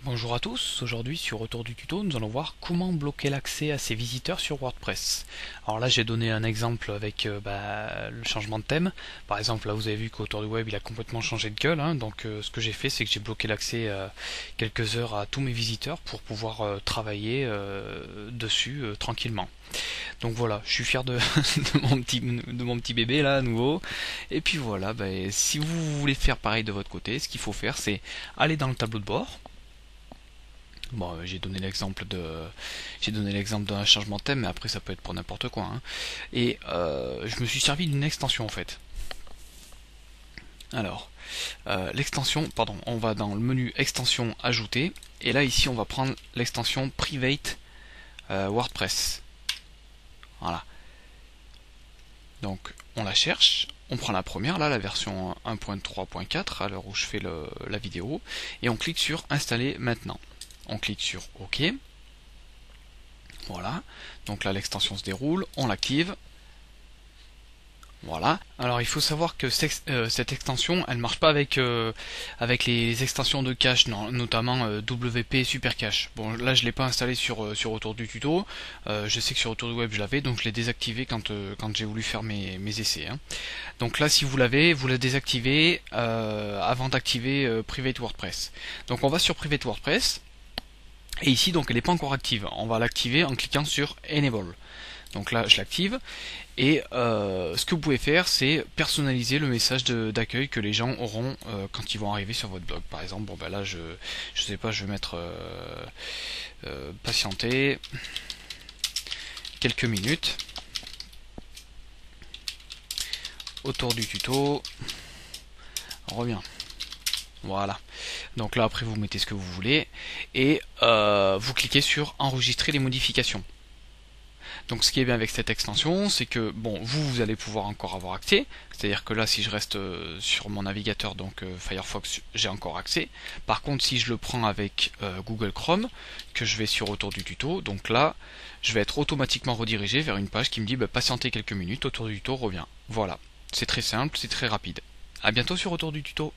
Bonjour à tous, aujourd'hui sur Retour du tuto, nous allons voir comment bloquer l'accès à ses visiteurs sur WordPress. Alors là j'ai donné un exemple avec le changement de thème. Par exemple là vous avez vu qu'Autour du web il a complètement changé de gueule, hein. Donc ce que j'ai fait c'est que j'ai bloqué l'accès quelques heures à tous mes visiteurs pour pouvoir travailler dessus tranquillement. Donc voilà, je suis fier de, de mon petit bébé là à nouveau. Et puis voilà, si vous voulez faire pareil de votre côté, ce qu'il faut faire c'est aller dans le tableau de bord. Bon, j'ai donné l'exemple d'un changement de thème, mais après ça peut être pour n'importe quoi, hein. Et je me suis servi d'une extension en fait. Alors, l'extension, pardon, on va dans le menu extension ajouter, et là ici on va prendre l'extension Private WordPress. Voilà. Donc on la cherche, on prend la première, là la version 1.3.4 à l'heure où je fais la vidéo, et on clique sur installer maintenant. On clique sur OK. Voilà, donc là l'extension se déroule, on l'active. Voilà. Alors il faut savoir que cette extension, elle marche pas avec les extensions de cache, notamment WP Super Cache. Bon là je l'ai pas installé sur Autour du tuto. Je sais que sur Autour du web je l'avais, donc je l'ai désactivé quand j'ai voulu faire mes essais, hein. Donc là si vous l'avez, vous la désactivez avant d'activer Private WordPress. Donc on va sur Private WordPress. Et ici donc elle n'est pas encore active. On va l'activer en cliquant sur Enable. Donc là je l'active. Et ce que vous pouvez faire c'est personnaliser le message d'accueil que les gens auront quand ils vont arriver sur votre blog. Par exemple, bon ben là je sais pas, je vais mettre patienter quelques minutes autour du tuto. On revient. Voilà. Donc là après vous mettez ce que vous voulez et vous cliquez sur enregistrer les modifications. Donc ce qui est bien avec cette extension, c'est que bon, vous allez pouvoir encore avoir accès, c'est-à-dire que là si je reste sur mon navigateur, donc Firefox, j'ai encore accès. Par contre si je le prends avec Google Chrome, que je vais sur Autour du tuto, donc là je vais être automatiquement redirigé vers une page qui me dit patientez quelques minutes, Autour du tuto revient. Voilà, c'est très simple, c'est très rapide. A bientôt sur Autour du tuto.